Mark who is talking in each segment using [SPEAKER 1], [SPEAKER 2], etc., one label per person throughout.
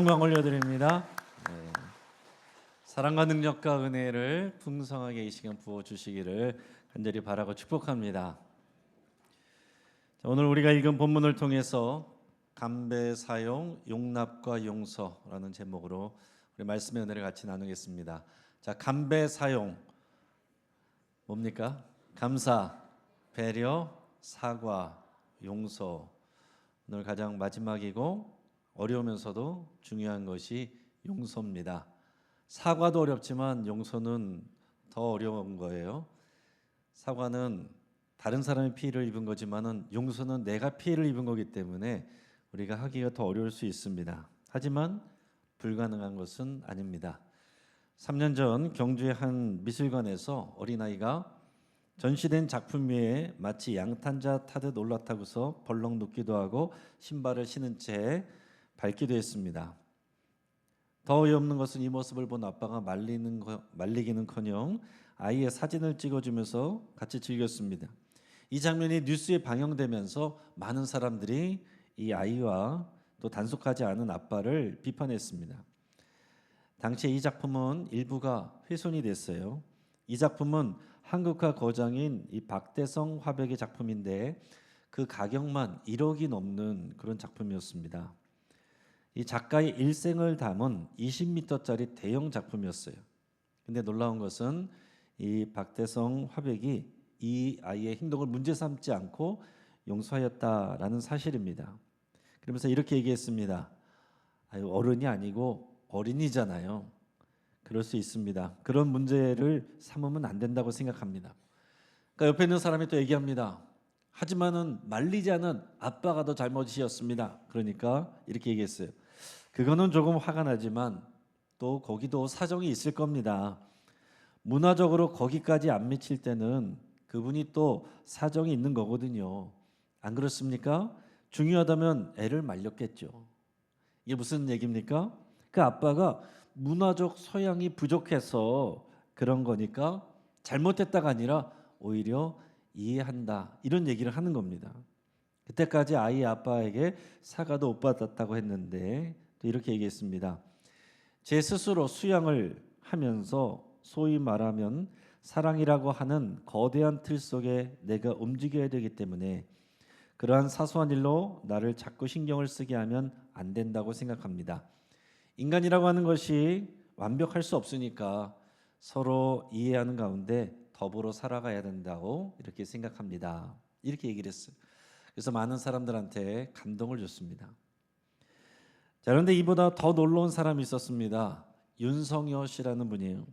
[SPEAKER 1] 영광 올려드립니다. 네. 사랑과 능력과 은혜를 풍성하게 이 시간 부어주시기를 간절히 바라고 축복합니다. 자, 오늘 우리가 읽은 본문을 통해서 감배 사용, 용납과 용서라는 제목으로 우리 말씀의 은혜를 같이 나누겠습니다. 자, 감배 사용 뭡니까? 감사, 배려, 사과, 용서. 오늘 가장 마지막이고 어려우면서도 중요한 것이 용서입니다. 사과도 어렵지만 용서는 더 어려운 거예요. 사과는 다른 사람이 피해를 입은 거지만은 용서는 내가 피해를 입은 거기 때문에 우리가 하기가 더 어려울 수 있습니다. 하지만 불가능한 것은 아닙니다. 3년 전 경주의 한 미술관에서 어린아이가 전시된 작품 위에 마치 양탄자 타듯 올라타고서 벌렁 눕기도 하고 신발을 신은 채 밟기도 했습니다. 더 어이없는 것은 이 모습을 본 아빠가 말리기는커녕 아이의 사진을 찍어주면서 같이 즐겼습니다. 이 장면이 뉴스에 방영되면서 많은 사람들이 이 아이와 또 단속하지 않은 아빠를 비판했습니다. 당시에 이 작품은 일부가 훼손이 됐어요. 이 작품은 한국화 거장인 이 박대성 화백의 작품인데 그 가격만 1억이 넘는 그런 작품이었습니다. 이 작가의 일생을 담은 20m짜리 대형 작품이었어요. 근데 놀라운 것은 이 박대성 화백이 이 아이의 행동을 문제 삼지 않고 용서하였다라는 사실입니다. 그러면서 이렇게 얘기했습니다. 아유, 어른이 아니고 어린이잖아요. 그럴 수 있습니다. 그런 문제를 삼으면 안 된다고 생각합니다. 그러니까 옆에 있는 사람이 또 얘기합니다. 하지만은 말리지 않은 아빠가 더 잘못이었습니다. 그러니까 이렇게 얘기했어요. 그거는 조금 화가 나지만 또 거기도 사정이 있을 겁니다. 문화적으로 거기까지 안 미칠 때는 그분이 또 사정이 있는 거거든요. 안 그렇습니까? 중요하다면 애를 말렸겠죠. 이게 무슨 얘기입니까? 그 아빠가 문화적 소양이 부족해서 그런 거니까 잘못했다가 아니라 오히려 이해한다, 이런 얘기를 하는 겁니다. 그때까지 아이 아빠에게 사과도 못 받았다고 했는데 또 이렇게 얘기했습니다. 제 스스로 수양을 하면서 소위 말하면 사랑이라고 하는 거대한 틀 속에 내가 움직여야 되기 때문에 그러한 사소한 일로 나를 자꾸 신경을 쓰게 하면 안 된다고 생각합니다. 인간이라고 하는 것이 완벽할 수 없으니까 서로 이해하는 가운데 더불어 살아가야 된다고 이렇게 생각합니다. 이렇게 얘기를 했어요. 그래서 많은 사람들한테 감동을 줬습니다. 자, 그런데 이보다 더 놀라운 사람이 있었습니다. 윤성여 씨라는 분이에요.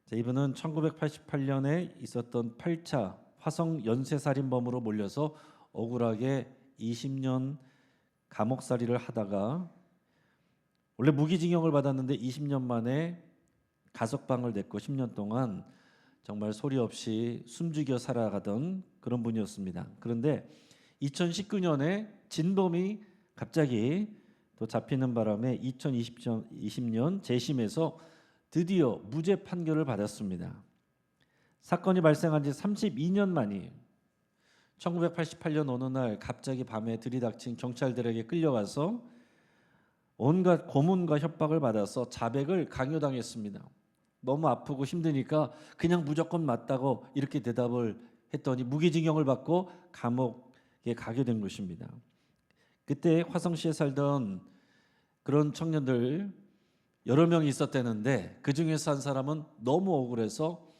[SPEAKER 1] 자, 이분은 1988년에 있었던 8차 화성 연쇄살인범으로 몰려서 억울하게 20년 감옥살이를 하다가 원래 무기징역을 받았는데 20년 만에 가석방을 냈고 10년 동안 정말 소리 없이 숨죽여 살아가던 그런 분이었습니다. 그런데 2019년에 진범이 갑자기 또 잡히는 바람에 2020년 재심에서 드디어 무죄 판결을 받았습니다. 사건이 발생한 지 32년 만이에요. 1988년 어느 날 갑자기 밤에 들이닥친 경찰들에게 끌려가서 온갖 고문과 협박을 받아서 자백을 강요당했습니다. 너무 아프고 힘드니까 그냥 무조건 맞다고 이렇게 대답을 했더니 무기징역을 받고 감옥에 가게 된 것입니다. 그때 화성시에 살던 그런 청년들 여러 명이 있었다는데 그 중에서 한 사람은 너무 억울해서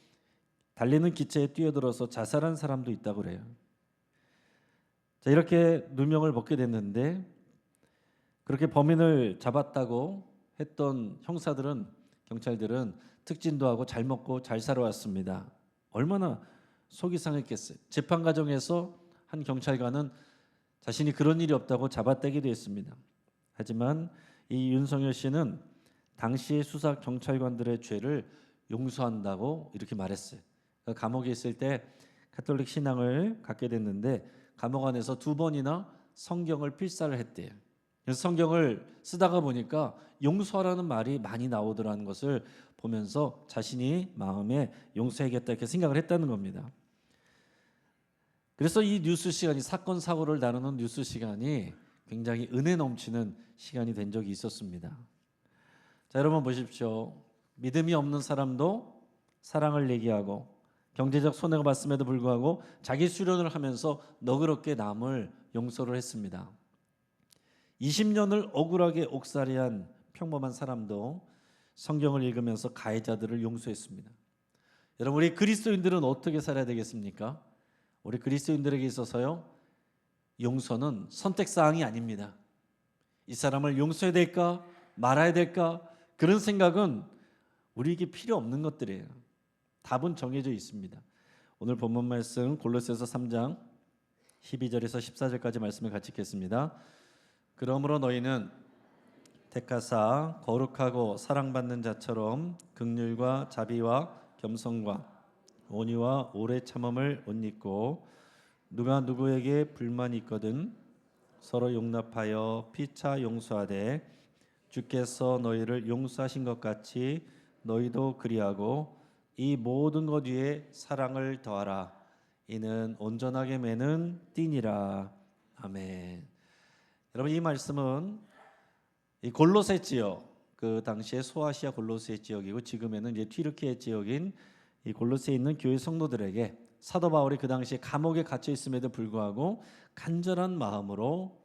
[SPEAKER 1] 달리는 기차에 뛰어들어서 자살한 사람도 있다고 그래요. 자, 이렇게 누명을 벗게 됐는데 그렇게 범인을 잡았다고 했던 형사들은, 경찰들은 특진도 하고 잘 먹고 잘 살아왔습니다. 얼마나 속이 상했겠어요. 재판 과정에서 한 경찰관은 자신이 그런 일이 없다고 잡아떼기도 했습니다. 하지만 이 윤성여 씨는 당시의 수사 경찰관들의 죄를 용서한다고 이렇게 말했어요. 그러니까 감옥에 있을 때 가톨릭 신앙을 갖게 됐는데 감옥 안에서 2번이나 성경을 필사를 했대요. 그래서 성경을 쓰다가 보니까 용서하라는 말이 많이 나오더라는 것을 보면서 자신이 마음에 용서해야겠다 이렇게 생각을 했다는 겁니다. 그래서 이 뉴스 시간이, 사건 사고를 다루는 뉴스 시간이 굉장히 은혜 넘치는 시간이 된 적이 있었습니다. 자, 여러분 보십시오. 믿음이 없는 사람도 사랑을 얘기하고 경제적 손해가 봤음에도 불구하고 자기 수련을 하면서 너그럽게 남을 용서를 했습니다. 20년을 억울하게 옥살이한 평범한 사람도 성경을 읽으면서 가해자들을 용서했습니다. 여러분, 우리 그리스도인들은 어떻게 살아야 되겠습니까? 우리 그리스도인들에게 있어서요, 용서는 선택사항이 아닙니다. 이 사람을 용서해야 될까 말아야 될까, 그런 생각은 우리에게 필요 없는 것들이에요. 답은 정해져 있습니다. 오늘 본문 말씀 골로새서 3장 12절에서 14절까지 말씀을 같이 읽겠습니다. 그러므로 너희는 택하사 거룩하고 사랑받는 자처럼 긍휼과 자비와 겸손과 온유와 오래 참음을 옷 입고 누가 누구에게 불만이 있거든 서로 용납하여 피차 용서하되 주께서 너희를 용서하신 것 같이 너희도 그리하고 이 모든 것 위에 사랑을 더하라. 이는 온전하게 매는 띠니라. 아멘. 여러분, 이 말씀은 이 골로새 지역, 그 당시에 소아시아 골로새 지역이고 지금에는 이제 튀르키예 지역인 이 골로새에 있는 교회 성도들에게 사도 바울이 그 당시에 감옥에 갇혀 있음에도 불구하고 간절한 마음으로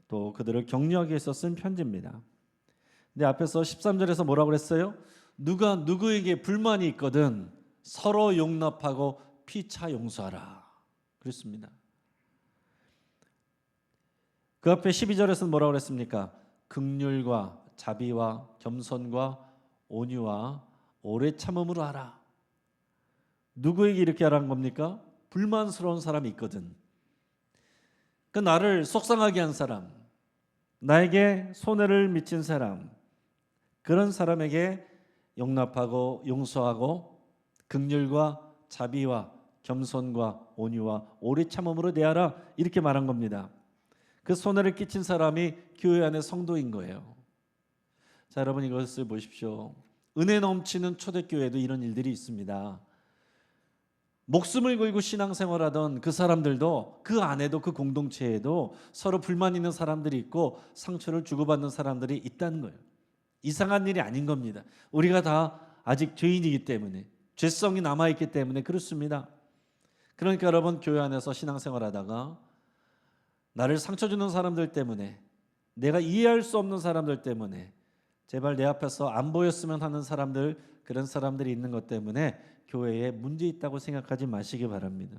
[SPEAKER 1] 또 그들을 격려하기 위해서 쓴 편지입니다. 근데 앞에서 13절에서 뭐라고 그랬어요? 누가 누구에게 불만이 있거든 서로 용납하고 피차 용서하라. 그랬습니다. 그 앞에 12절에서는 뭐라고 그랬습니까? 긍휼과 자비와 겸손과 온유와 오래 참음으로 하라. 누구에게 이렇게 하라는 겁니까? 불만스러운 사람이 있거든. 그 나를 속상하게 한 사람, 나에게 손해를 미친 사람, 그런 사람에게 용납하고 용서하고 긍휼과 자비와 겸손과 온유와 오래 참음으로 대하라, 이렇게 말한 겁니다. 그 손해를 끼친 사람이 교회 안의 성도인 거예요. 자, 여러분 이것을 보십시오. 은혜 넘치는 초대교회도 이런 일들이 있습니다. 목숨을 걸고 신앙생활하던 그 사람들도 그 안에도 그 공동체에도 서로 불만 있는 사람들이 있고 상처를 주고받는 사람들이 있다는 거예요. 이상한 일이 아닌 겁니다. 우리가 다 아직 죄인이기 때문에, 죄성이 남아있기 때문에 그렇습니다. 그러니까 여러분, 교회 안에서 신앙생활하다가 나를 상처 주는 사람들 때문에, 내가 이해할 수 없는 사람들 때문에, 제발 내 앞에서 안 보였으면 하는 사람들, 그런 사람들이 있는 것 때문에 교회에 문제 있다고 생각하지 마시기 바랍니다.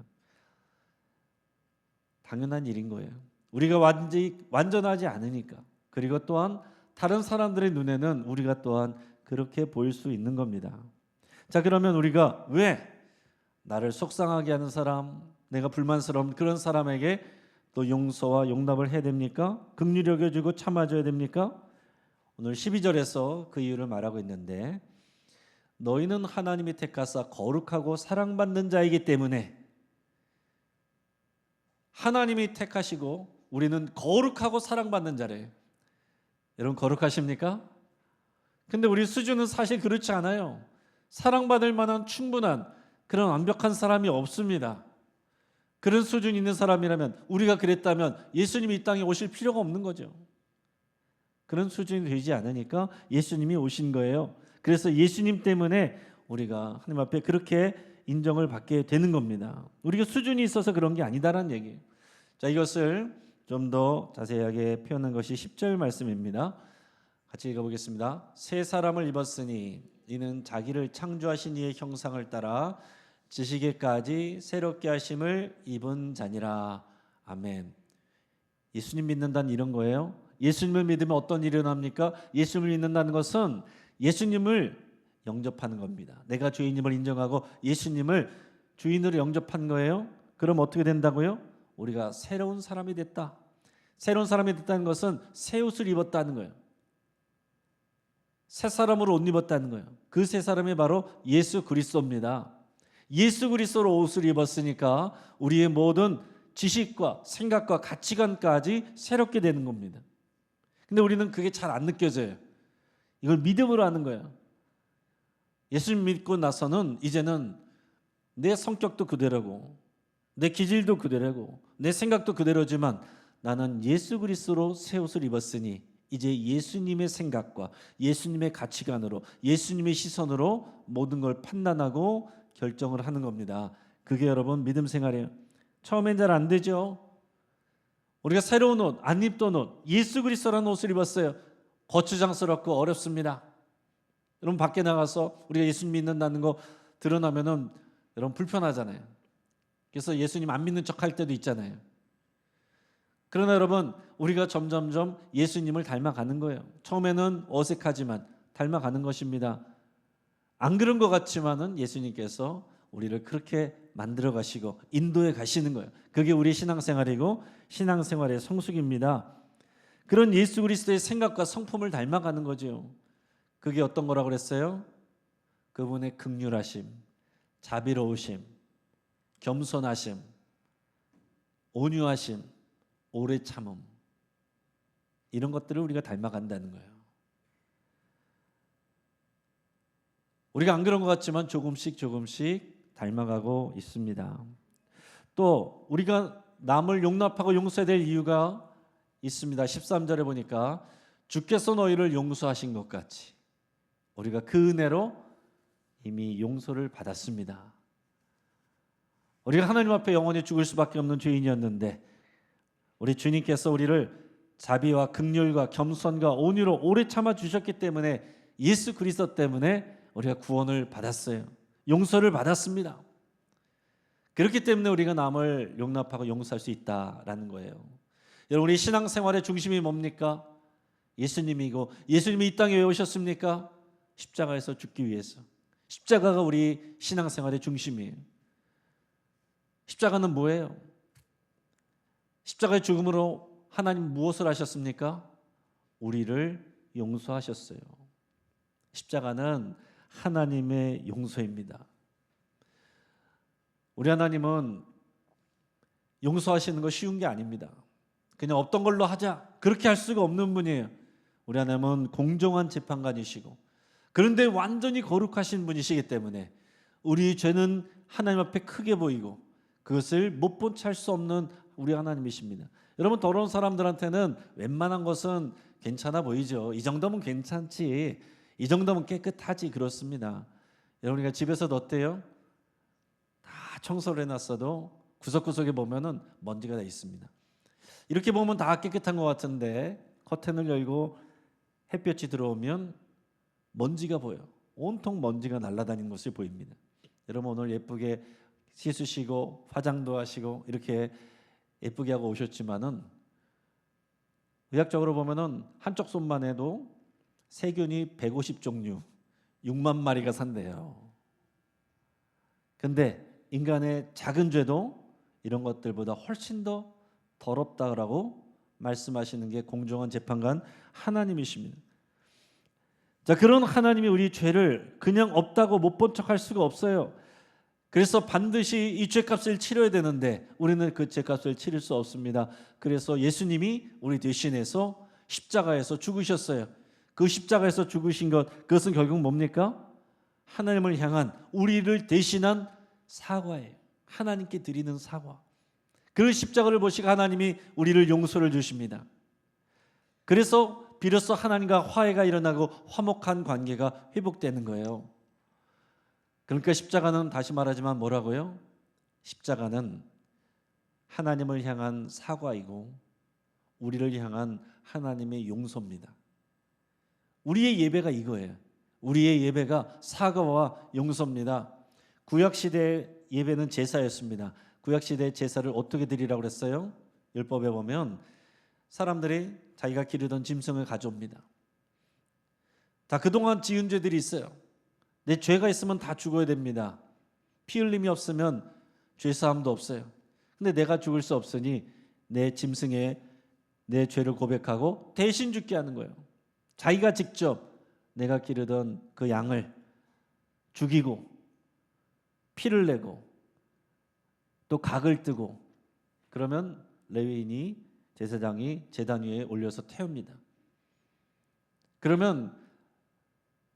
[SPEAKER 1] 당연한 일인 거예요. 우리가 완전하지 않으니까. 그리고 또한 다른 사람들의 눈에는 우리가 또한 그렇게 보일 수 있는 겁니다. 자, 그러면 우리가 왜 나를 속상하게 하는 사람, 내가 불만스러운 그런 사람에게 또 용서와 용납을 해야 됩니까? 긍휼히 여겨주고 참아줘야 됩니까? 오늘 12절에서 그 이유를 말하고 있는데, 너희는 하나님이 택하사 거룩하고 사랑받는 자이기 때문에, 하나님이 택하시고 우리는 거룩하고 사랑받는 자래요. 여러분, 거룩하십니까? 근데 우리 수준은 사실 그렇지 않아요. 사랑받을 만한 충분한 그런 완벽한 사람이 없습니다. 그런 수준이 있는 사람이라면, 우리가 그랬다면 예수님이 이 땅에 오실 필요가 없는 거죠. 그런 수준이 되지 않으니까 예수님이 오신 거예요. 그래서 예수님 때문에 우리가 하나님 앞에 그렇게 인정을 받게 되는 겁니다. 우리가 수준이 있어서 그런 게 아니다라는 얘기예요. 자, 이것을 좀 더 자세하게 표현한 것이 10절 말씀입니다. 같이 읽어보겠습니다. 새 사람을 입었으니 이는 자기를 창조하신 이의 형상을 따라 지식에까지 새롭게 하심을 입은 자니라. 아멘. 예수님 믿는다는 이런 거예요. 예수님을 믿으면 어떤 일이 일어납니까? 예수님을 믿는다는 것은 예수님을 영접하는 겁니다. 내가 주인님을 인정하고 예수님을 주인으로 영접한 거예요. 그럼 어떻게 된다고요? 우리가 새로운 사람이 됐다. 새로운 사람이 됐다는 것은 새 옷을 입었다는 거예요. 새 사람으로 옷 입었다는 거예요. 그 새 사람이 바로 예수 그리스도입니다. 예수 그리스도로 옷을 입었으니까 우리의 모든 지식과 생각과 가치관까지 새롭게 되는 겁니다. 근데 우리는 그게 잘 안 느껴져요. 이걸 믿음으로 하는 거예요. 예수님 믿고 나서는 이제는 내 성격도 그대로고 내 기질도 그대로고 내 생각도 그대로지만 나는 예수 그리스도로 새 옷을 입었으니 이제 예수님의 생각과 예수님의 가치관으로 예수님의 시선으로 모든 걸 판단하고 결정을 하는 겁니다. 그게 여러분 믿음 생활이에요. 처음엔 잘 안 되죠. 우리가 새로운 옷, 안 입던 옷, 예수 그리스도라는 옷을 입었어요. 거추장스럽고 어렵습니다. 여러분 밖에 나가서 우리가 예수님 믿는다는 거 드러나면은 여러분 불편하잖아요. 그래서 예수님 안 믿는 척 할 때도 있잖아요. 그러나 여러분 우리가 점점점 예수님을 닮아가는 거예요. 처음에는 어색하지만 닮아가는 것입니다. 안 그런 것 같지만은 예수님께서 우리를 그렇게 만들어 가시고 인도해 가시는 거예요. 그게 우리 신앙생활이고 신앙생활의 성숙입니다. 그런 예수 그리스도의 생각과 성품을 닮아가는 거죠. 그게 어떤 거라고 그랬어요? 그분의 긍휼하심, 자비로우심, 겸손하심, 온유하심, 오래 참음, 이런 것들을 우리가 닮아간다는 거예요. 우리가 안 그런 것 같지만 조금씩 닮아가고 있습니다. 또 우리가 남을 용납하고 용서해야 될 이유가 있습니다. 13절에 보니까 주께서 너희를 용서하신 것 같이 우리가 그 은혜로 이미 용서를 받았습니다. 우리가 하나님 앞에 영원히 죽을 수밖에 없는 죄인이었는데 우리 주님께서 우리를 자비와 긍휼과 겸손과 온유로 오래 참아 주셨기 때문에 예수 그리스도 때문에 우리가 구원을 받았어요. 용서를 받았습니다. 그렇기 때문에 우리가 남을 용납하고 용서할 수 있다라는 거예요. 여러분 우리 신앙생활의 중심이 뭡니까? 예수님이고 예수님이 이 땅에 왜 오셨습니까? 십자가에서 죽기 위해서. 십자가가 우리 신앙생활의 중심이에요. 십자가는 뭐예요? 십자가의 죽음으로 하나님 무엇을 하셨습니까? 우리를 용서하셨어요. 십자가는 하나님의 용서입니다. 우리 하나님은 용서하시는 거 쉬운 게 아닙니다. 그냥 없던 걸로 하자 그렇게 할 수가 없는 분이에요. 우리 하나님은 공정한 재판관이시고 그런데 완전히 거룩하신 분이시기 때문에 우리 죄는 하나님 앞에 크게 보이고 그것을 못 본 채 할 수 없는 우리 하나님이십니다. 여러분 더러운 사람들한테는 웬만한 것은 괜찮아 보이죠. 이 정도면 괜찮지, 이 정도면 깨끗하지, 그렇습니다. 여러분이가 집에서도 어때요? 다 청소를 해놨어도 구석구석에 보면은 먼지가 다 있습니다. 이렇게 보면 다 깨끗한 것 같은데 커튼을 열고 햇볕이 들어오면 먼지가 보여. 온통 먼지가 날아다니는 것이 보입니다. 여러분 오늘 예쁘게 씻으시고 화장도 하시고 이렇게 예쁘게 하고 오셨지만은 의학적으로 보면은 한쪽 손만 해도 세균이 150종류 6만 마리가 산대요. 근데 인간의 작은 죄도 이런 것들보다 훨씬 더 더럽다라고 말씀하시는 게 공정한 재판관 하나님이십니다. 자, 그런 하나님이 우리 죄를 그냥 없다고 못 본 척할 수가 없어요. 그래서 반드시 이 죄값을 치러야 되는데 우리는 그 죄값을 치를 수 없습니다. 그래서 예수님이 우리 대신해서 십자가에서 죽으셨어요. 그 십자가에서 죽으신 것, 그것은 결국 뭡니까? 하나님을 향한 우리를 대신한 사과예요. 하나님께 드리는 사과. 그 십자가를 보시고 하나님이 우리를 용서를 주십니다. 그래서 비로소 하나님과 화해가 일어나고 화목한 관계가 회복되는 거예요. 그러니까 십자가는 다시 말하지만 뭐라고요? 십자가는 하나님을 향한 사과이고 우리를 향한 하나님의 용서입니다. 우리의 예배가 이거예요. 우리의 예배가 사과와 용서입니다. 구약시대 예배는 제사였습니다. 구약시대 제사를 어떻게 드리라고 그랬어요? 율법에 보면 사람들이 자기가 기르던 짐승을 가져옵니다. 다 그동안 지은 죄들이 있어요. 내 죄가 있으면 다 죽어야 됩니다. 피 흘림이 없으면 죄사함도 없어요. 근데 내가 죽을 수 없으니 내 짐승에 내 죄를 고백하고 대신 죽게 하는 거예요. 자기가 직접 내가 기르던 그 양을 죽이고 피를 내고 또 각을 뜨고 그러면 레위인이 제사장이 제단 위에 올려서 태웁니다. 그러면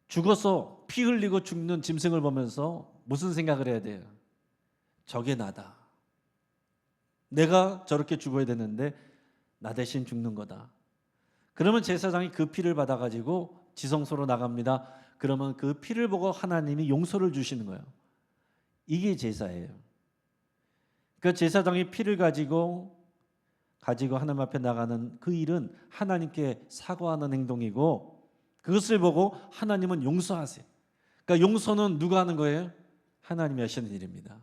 [SPEAKER 1] 죽어서 피 흘리고 죽는 짐승을 보면서 무슨 생각을 해야 돼요? 저게 나다. 내가 저렇게 죽어야 되는데 나 대신 죽는 거다. 그러면 제사장이 그 피를 받아가지고 지성소로 나갑니다. 그러면 그 피를 보고 하나님이 용서를 주시는 거예요. 이게 제사예요. 그러니까 제사장이 피를 가지고 하나님 앞에 나가는 그 일은 하나님께 사과하는 행동이고, 그것을 보고 하나님은 용서하세요. 그러니까 용서는 누가 하는 거예요? 하나님이 하시는 일입니다.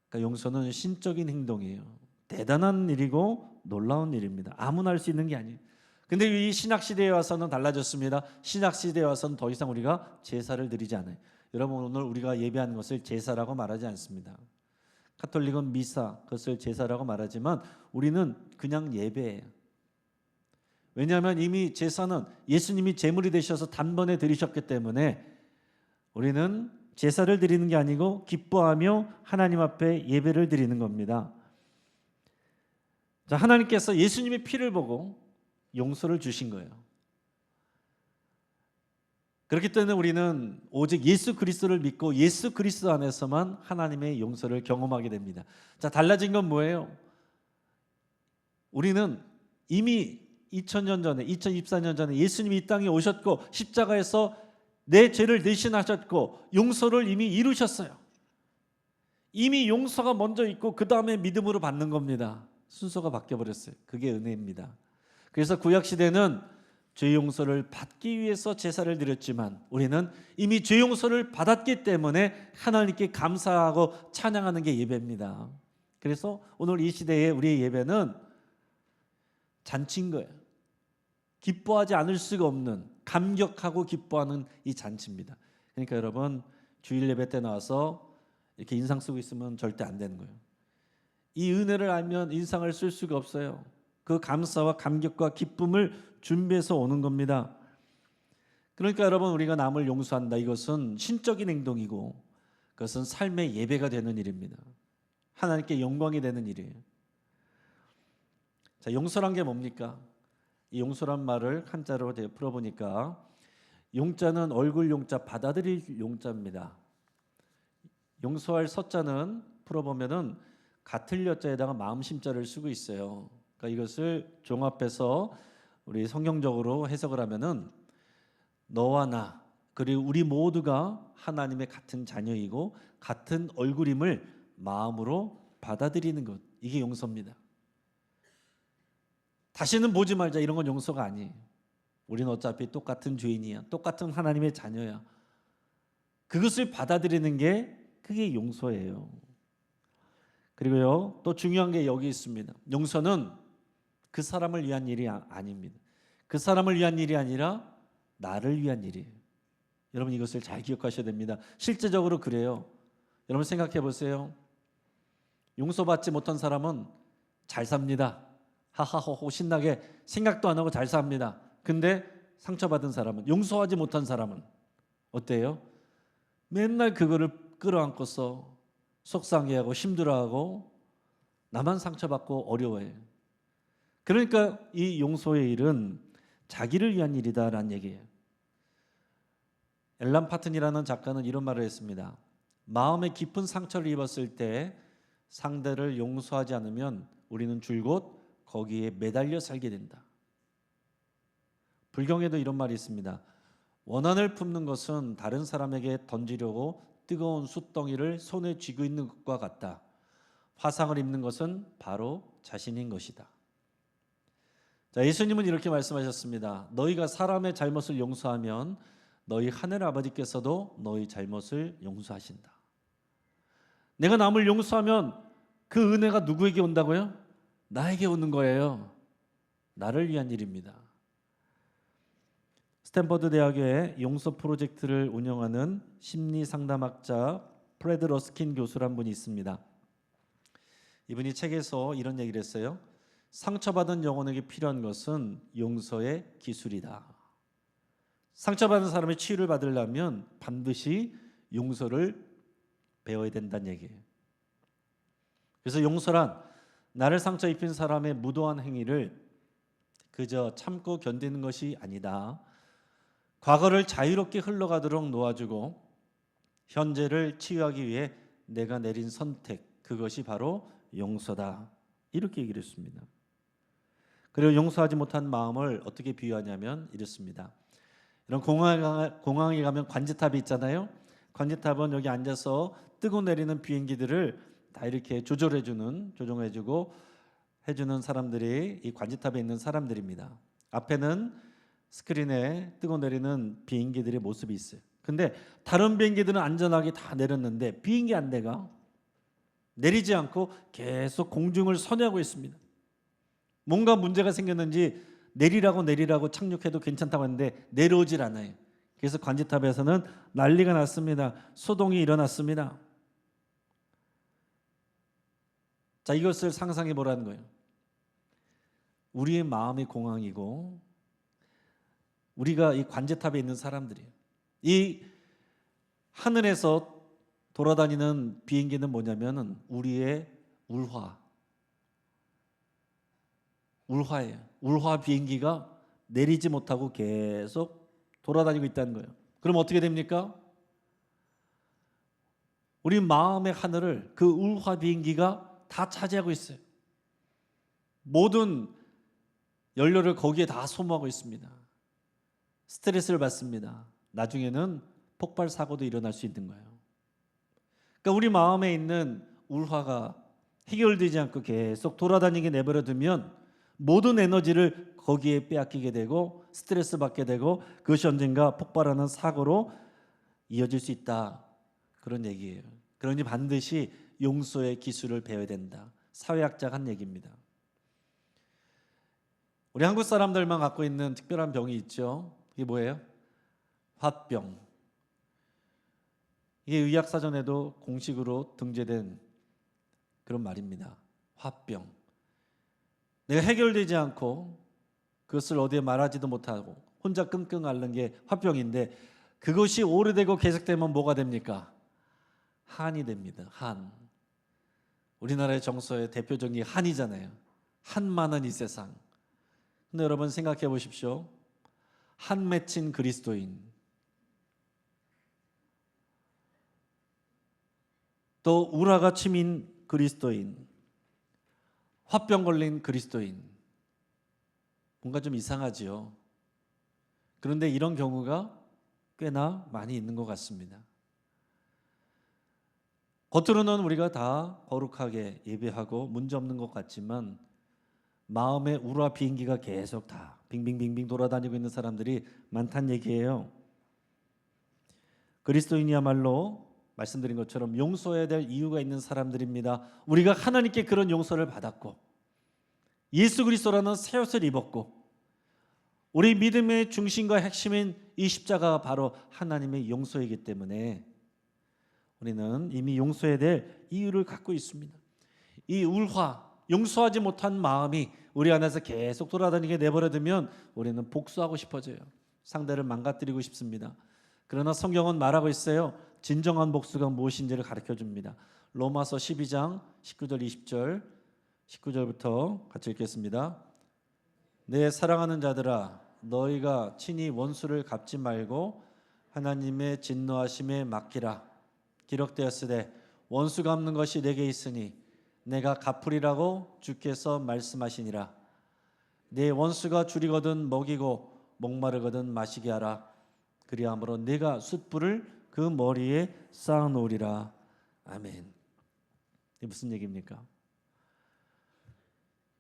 [SPEAKER 1] 그러니까 용서는 신적인 행동이에요. 대단한 일이고 놀라운 일입니다. 아무나 할 수 있는 게 아니에요. 근데 이 신약 시대에 와서는 달라졌습니다. 신약 시대에 와서는 더 이상 우리가 제사를 드리지 않아요. 여러분, 오늘 우리가 예배하는 것을 제사라고 말하지 않습니다. 가톨릭은 미사, 그것을 제사라고 말하지만 우리는 그냥 예배예요. 왜냐하면 이미 제사는 예수님이 제물이 되셔서 단번에 드리셨기 때문에 우리는 제사를 드리는 게 아니고 기뻐하며 하나님 앞에 예배를 드리는 겁니다. 자, 하나님께서 예수님의 피를 보고 용서를 주신 거예요. 그렇기 때문에 우리는 오직 예수 그리스도를 믿고 예수 그리스도 안에서만 하나님의 용서를 경험하게 됩니다. 자, 달라진 건 뭐예요? 우리는 이미 2000년 전에, 2024년 전에 예수님이 이 땅에 오셨고 십자가에서 내 죄를 대신하셨고 용서를 이미 이루셨어요. 이미 용서가 먼저 있고 그 다음에 믿음으로 받는 겁니다. 순서가 바뀌어버렸어요. 그게 은혜입니다. 그래서 구약시대는 죄 용서를 받기 위해서 제사를 드렸지만 우리는 이미 죄 용서를 받았기 때문에 하나님께 감사하고 찬양하는 게 예배입니다. 그래서 오늘 이 시대에 우리의 예배는 잔치인 거예요. 기뻐하지 않을 수가 없는, 감격하고 기뻐하는 이 잔치입니다. 그러니까 여러분, 주일 예배 때 나와서 이렇게 인상 쓰고 있으면 절대 안 되는 거예요. 이 은혜를 알면 인상을 쓸 수가 없어요. 그 감사와 감격과 기쁨을 준비해서 오는 겁니다. 그러니까 여러분, 우리가 남을 용서한다, 이것은 신적인 행동이고 그것은 삶의 예배가 되는 일입니다. 하나님께 영광이 되는 일이에요. 자, 용서란 게 뭡니까? 이 용서란 말을 한자로 풀어보니까 용자는 얼굴 용자, 받아들일 용자입니다. 용서할 서자는 풀어보면은 같을 여자에다가 마음 심자를 쓰고 있어요. 그러니까 이것을 종합해서 우리 성경적으로 해석을 하면은 너와 나 그리고 우리 모두가 하나님의 같은 자녀이고 같은 얼굴임을 마음으로 받아들이는 것, 이게 용서입니다. 다시는 보지 말자, 이런 건 용서가 아니에요. 우리는 어차피 똑같은 죄인이야, 똑같은 하나님의 자녀야. 그것을 받아들이는 게 그게 용서예요. 그리고요, 또 중요한 게 여기 있습니다. 용서는 그 사람을 위한 일이 아닙니다. 그 사람을 위한 일이 아니라 나를 위한 일이에요. 여러분, 이것을 잘 기억하셔야 됩니다. 실제적으로 그래요. 여러분 생각해 보세요. 용서받지 못한 사람은 잘 삽니다. 하하호호 신나게 생각도 안 하고 잘 삽니다. 근데 상처받은 사람은, 용서하지 못한 사람은 어때요? 맨날 그거를 끌어안고서 속상해하고 힘들어하고 나만 상처받고 어려워해요. 그러니까 이 용서의 일은 자기를 위한 일이다라는 얘기예요. 앨런 파튼이라는 작가는 이런 말을 했습니다. 마음에 깊은 상처를 입었을 때 상대를 용서하지 않으면 우리는 줄곧 거기에 매달려 살게 된다. 불경에도 이런 말이 있습니다. 원한을 품는 것은 다른 사람에게 던지려고 뜨거운 숯덩이를 손에 쥐고 있는 것과 같다. 화상을 입는 것은 바로 자신인 것이다. 자, 예수님은 이렇게 말씀하셨습니다. 너희가 사람의 잘못을 용서하면 너희 하늘 아버지께서도 너희 잘못을 용서하신다. 내가 남을 용서하면 그 은혜가 누구에게 온다고요? 나에게 오는 거예요. 나를 위한 일입니다. 스탠퍼드 대학의 용서 프로젝트를 운영하는 심리 상담학자 프레드 러스킨 교수란 분이 있습니다. 이분이 책에서 이런 얘기를 했어요. 상처받은 영혼에게 필요한 것은 용서의 기술이다. 상처받은 사람의 치유를 받으려면 반드시 용서를 배워야 된다는 얘기예요. 그래서 용서란 나를 상처 입힌 사람의 무도한 행위를 그저 참고 견디는 것이 아니다. 과거를 자유롭게 흘러가도록 놓아주고 현재를 치유하기 위해 내가 내린 선택, 그것이 바로 용서다. 이렇게 얘기를 했습니다. 그리고 용서하지 못한 마음을 어떻게 비유하냐면 이렇습니다. 이런 공항에 가면 관제탑이 있잖아요. 관제탑은 여기 앉아서 뜨고 내리는 비행기들을 다 이렇게 조정해주고 해주는 사람들이 이 관제탑에 있는 사람들입니다. 앞에는 스크린에 뜨고 내리는 비행기들의 모습이 있어요. 근데 다른 비행기들은 안전하게 다 내렸는데 비행기 한 대가 내리지 않고 계속 공중을 선회하고 있습니다. 뭔가 문제가 생겼는지 내리라고 착륙해도 괜찮다고 하는데 내려오질 않아요. 그래서 관제탑에서는 난리가 났습니다. 소동이 일어났습니다. 자, 이것을 상상해 보라는 거예요. 우리의 마음이 공항이고 우리가 이 관제탑에 있는 사람들이에요. 이 하늘에서 돌아다니는 비행기는 뭐냐면은 우리의 울화예요. 울화 비행기가 내리지 못하고 계속 돌아다니고 있다는 거예요. 그럼 어떻게 됩니까? 우리 마음의 하늘을 그 울화 비행기가 다 차지하고 있어요. 모든 연료를 거기에 다 소모하고 있습니다. 스트레스를 받습니다. 나중에는 폭발 사고도 일어날 수 있는 거예요. 그러니까 우리 마음에 있는 울화가 해결되지 않고 계속 돌아다니게 내버려 두면 모든 에너지를 거기에 빼앗기게 되고 스트레스 받게 되고 그것이 언젠가 폭발하는 사고로 이어질 수 있다. 그런 얘기예요. 그러니 반드시 용서의 기술을 배워야 된다. 사회학자가 한 얘기입니다. 우리 한국 사람들만 갖고 있는 특별한 병이 있죠. 이게 뭐예요? 화병. 이게 의학사전에도 공식으로 등재된 그런 말입니다. 화병. 내가 해결되지 않고 그것을 어디에 말하지도 못하고 혼자 끙끙 앓는 게 화병인데 그것이 오래되고 계속되면 뭐가 됩니까? 한이 됩니다. 한. 우리나라의 정서의 대표적인 한이잖아요. 한 많은 이 세상. 근데 여러분 생각해 보십시오. 한 맺힌 그리스도인, 또 우라가 치민 그리스도인, 화병 걸린 그리스도인, 뭔가 좀 이상하지요. 그런데 이런 경우가 꽤나 많이 있는 것 같습니다. 겉으로는 우리가 다 거룩하게 예배하고 문제없는 것 같지만 마음의 우라 비행기가 계속 다 빙빙빙빙 돌아다니고 있는 사람들이 많다는 얘기예요. 그리스도인이야말로 말씀드린 것처럼 용서해야 될 이유가 있는 사람들입니다. 우리가 하나님께 그런 용서를 받았고 예수 그리스도라는 새 옷을 입었고 우리 믿음의 중심과 핵심인 이 십자가가 바로 하나님의 용서이기 때문에 우리는 이미 용서해야 될 이유를 갖고 있습니다. 이 울화, 용서하지 못한 마음이 우리 안에서 계속 돌아다니게 내버려두면 우리는 복수하고 싶어져요. 상대를 망가뜨리고 싶습니다. 그러나 성경은 말하고 있어요. 진정한 복수가 무엇인지를 가르쳐줍니다. 로마서 12장 19절 20절 19절부터 같이 읽겠습니다. 내 사랑하는 자들아 너희가 친히 원수를 갚지 말고 하나님의 진노하심에 맡기라. 기록되었으되 원수 갚는 것이 내게 있으니 내가 갚으리라고 주께서 말씀하시니라. 내 원수가 줄이거든 먹이고 목마르거든 마시게 하라. 그리함으로 내가 숯불을 그 머리에 쌓아놓으리라. 아멘. 이게 무슨 얘기입니까?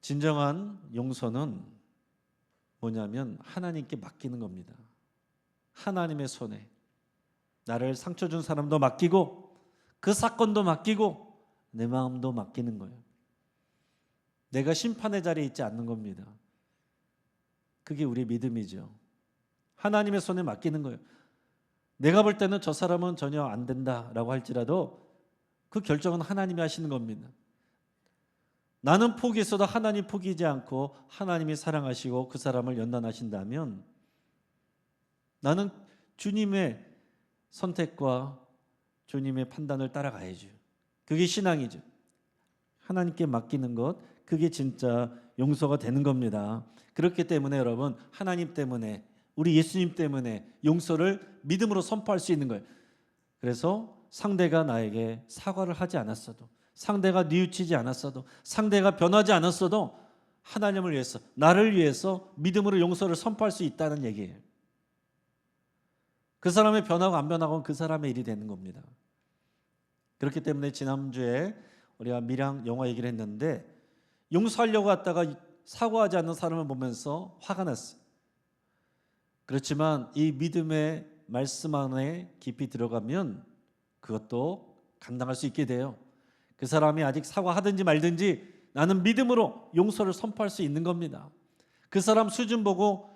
[SPEAKER 1] 진정한 용서는 뭐냐면 하나님께 맡기는 겁니다. 하나님의 손에 나를 상처 준 사람도 맡기고 그 사건도 맡기고 내 마음도 맡기는 거예요. 내가 심판의 자리에 있지 않는 겁니다. 그게 우리의 믿음이죠. 하나님의 손에 맡기는 거예요. 내가 볼 때는 저 사람은 전혀 안 된다라고 할지라도 그 결정은 하나님이 하시는 겁니다. 나는 포기했어도 하나님 포기하지 않고 하나님이 사랑하시고 그 사람을 연단하신다면 나는 주님의 선택과 주님의 판단을 따라가야죠. 그게 신앙이죠. 하나님께 맡기는 것, 그게 진짜 용서가 되는 겁니다. 그렇기 때문에 여러분, 하나님 때문에, 우리 예수님 때문에 용서를 믿음으로 선포할 수 있는 거예요. 그래서 상대가 나에게 사과를 하지 않았어도, 상대가 뉘우치지 않았어도, 상대가 변하지 않았어도 하나님을 위해서, 나를 위해서 믿음으로 용서를 선포할 수 있다는 얘기예요. 그 사람의 변하고 안 변하고는 그 사람의 일이 되는 겁니다. 그렇기 때문에 지난주에 우리가 밀양 영화 얘기를 했는데 용서하려고 하다가 사과하지 않는 사람을 보면서 화가 났어요. 그렇지만 이 믿음의 말씀 안에 깊이 들어가면 그것도 감당할 수 있게 돼요. 그 사람이 아직 사과하든지 말든지 나는 믿음으로 용서를 선포할 수 있는 겁니다. 그 사람 수준 보고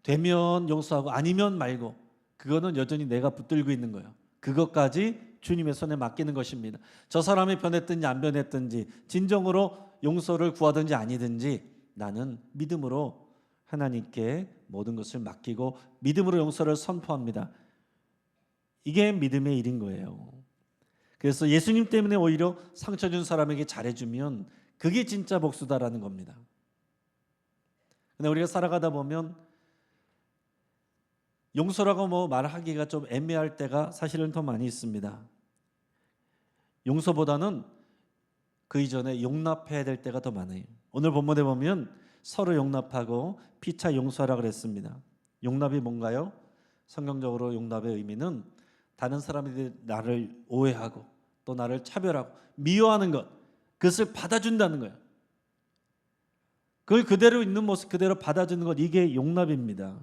[SPEAKER 1] 되면 용서하고 아니면 말고, 그거는 여전히 내가 붙들고 있는 거예요. 그것까지 주님의 손에 맡기는 것입니다. 저 사람이 변했든지 안 변했든지, 진정으로 용서를 구하든지 아니든지 나는 믿음으로 하나님께 모든 것을 맡기고 믿음으로 용서를 선포합니다. 이게 믿음의 일인 거예요. 그래서 예수님 때문에 오히려 상처 준 사람에게 잘해주면 그게 진짜 복수다라는 겁니다. 근데 우리가 살아가다 보면 용서라고 말하기가 좀 애매할 때가 사실은 더 많이 있습니다. 용서보다는 그 이전에 용납해야 될 때가 더 많아요. 오늘 본문에 보면 서로 용납하고 피차 용서하라 그랬습니다. 용납이 뭔가요? 성경적으로 용납의 의미는 다른 사람들이 나를 오해하고 또 나를 차별하고 미워하는 것, 그것을 받아준다는 거예요. 그걸 그대로 있는 모습 그대로 받아주는 것, 이게 용납입니다.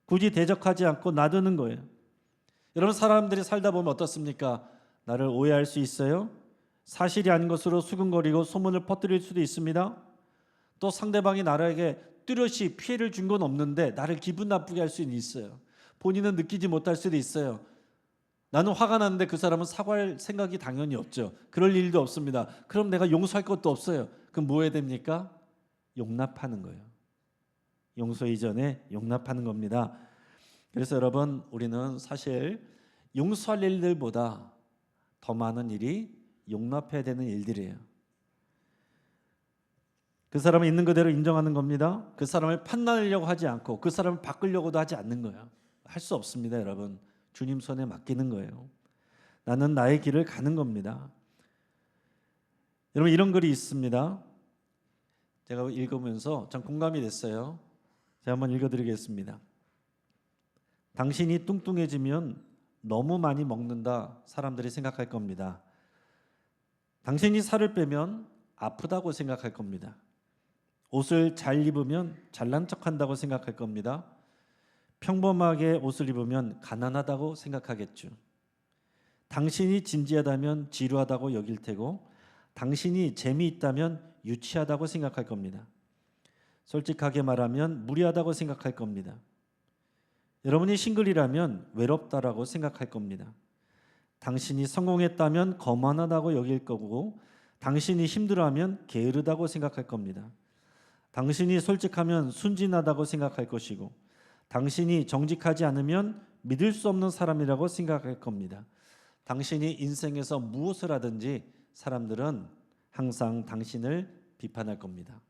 [SPEAKER 1] 굳이 대적하지 않고 놔두는 거예요. 여러분, 사람들이 살다 보면 어떻습니까? 나를 오해할 수 있어요. 사실이 아닌 것으로 수근거리고 소문을 퍼뜨릴 수도 있습니다. 또 상대방이 나에게 뚜렷이 피해를 준 건 없는데 나를 기분 나쁘게 할 수는 있어요. 본인은 느끼지 못할 수도 있어요. 나는 화가 났는데 그 사람은 사과할 생각이 당연히 없죠. 그럴 일도 없습니다. 그럼 내가 용서할 것도 없어요. 그럼 뭐 해야 됩니까? 용납하는 거예요. 용서 이전에 용납하는 겁니다. 그래서 여러분, 우리는 사실 용서할 일들보다 더 많은 일이 용납해야 되는 일들이에요. 그 사람은 있는 그대로 인정하는 겁니다. 그 사람을 판단하려고 하지 않고 그 사람을 바꾸려고도 하지 않는 거예요. 할 수 없습니다, 여러분. 주님 손에 맡기는 거예요. 나는 나의 길을 가는 겁니다. 여러분, 이런 글이 있습니다. 제가 읽으면서 참 공감이 됐어요. 제가 한번 읽어드리겠습니다. 당신이 뚱뚱해지면 너무 많이 먹는다 사람들이 생각할 겁니다. 당신이 살을 빼면 아프다고 생각할 겁니다. 옷을 잘 입으면 잘난 척한다고 생각할 겁니다. 평범하게 옷을 입으면 가난하다고 생각하겠죠. 당신이 진지하다면 지루하다고 여길 테고, 당신이 재미있다면 유치하다고 생각할 겁니다. 솔직하게 말하면 무리하다고 생각할 겁니다. 여러분이 싱글이라면 외롭다라고 생각할 겁니다. 당신이 성공했다면 거만하다고 여길 거고, 당신이 힘들어하면 게으르다고 생각할 겁니다. 당신이 솔직하면 순진하다고 생각할 것이고, 당신이 정직하지 않으면 믿을 수 없는 사람이라고 생각할 겁니다. 당신이 인생에서 무엇을 하든지 사람들은 항상 당신을 비판할 겁니다.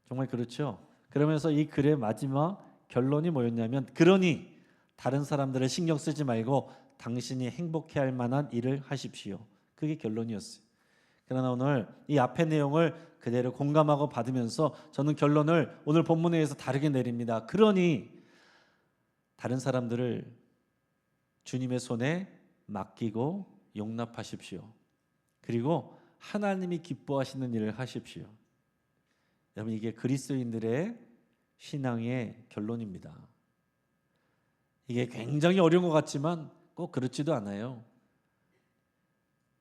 [SPEAKER 1] 정말 그렇죠? 그러면서 이 글의 마지막 결론이 뭐였냐면, 그러니 다른 사람들을 신경 쓰지 말고 당신이 행복해할 만한 일을 하십시오. 그게 결론이었어요. 그러나 오늘 이 앞의 내용을 그대로 공감하고 받으면서 저는 결론을 오늘 본문에 의해서 다르게 내립니다. 그러니 다른 사람들을 주님의 손에 맡기고 용납하십시오. 그리고 하나님이 기뻐하시는 일을 하십시오. 여러분, 이게 그리스도인들의 신앙의 결론입니다. 이게 굉장히 어려운 것 같지만 꼭 그렇지도 않아요.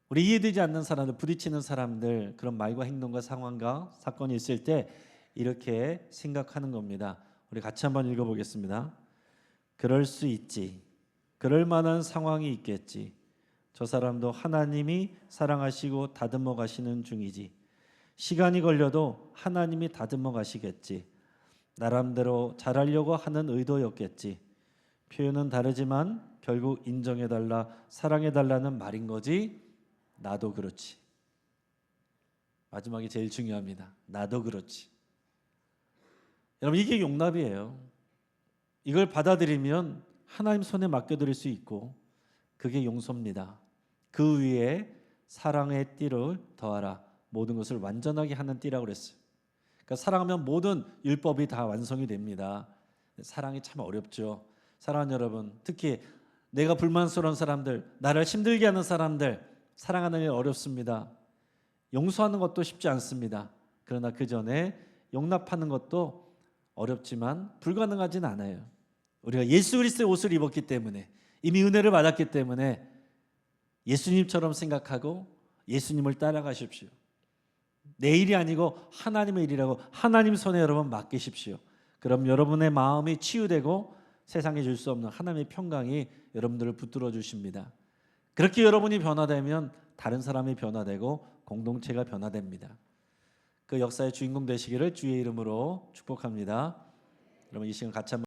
[SPEAKER 1] 우리 이해되지 않는 사람들, 부딪히는 사람들, 그런 말과 행동과 상황과 사건이 있을 때 이렇게 생각하는 겁니다. 우리 같이 한번 읽어보겠습니다. 그럴 수 있지. 그럴 만한 상황이 있겠지. 저 사람도 하나님이 사랑하시고 다듬어 가시는 중이지. 시간이 걸려도 하나님이 다듬어 가시겠지. 나름대로 잘하려고 하는 의도였겠지. 표현은 다르지만 결국 인정해달라, 사랑해달라는 말인 거지. 나도 그렇지. 마지막이 제일 중요합니다. 나도 그렇지. 여러분, 이게 용납이에요. 이걸 받아들이면 하나님 손에 맡겨드릴 수 있고, 그게 용서입니다. 그 위에 사랑의 띠를 더하라. 모든 것을 완전하게 하는 띠라고 그랬어요. 그러니까 사랑하면 모든 율법이 다 완성이 됩니다. 사랑이 참 어렵죠. 사랑하는 여러분, 특히 내가 불만스러운 사람들, 나를 힘들게 하는 사람들 사랑하는 일 어렵습니다. 용서하는 것도 쉽지 않습니다. 그러나 그 전에 용납하는 것도 어렵지만 불가능하진 않아요. 우리가 예수 그리스도의 옷을 입었기 때문에, 이미 은혜를 받았기 때문에 예수님처럼 생각하고 예수님을 따라가십시오. 내 일이 아니고 하나님의 일이라고 하나님 손에 여러분 맡기십시오. 그럼 여러분의 마음이 치유되고 세상에 줄 수 없는 하나님의 평강이 여러분들을 붙들어 주십니다. 그렇게 여러분이 변화되면 다른 사람이 변화되고 공동체가 변화됩니다. 그 역사의 주인공 되시기를 주의 이름으로 축복합니다. 여러분 이 시간 같이 한번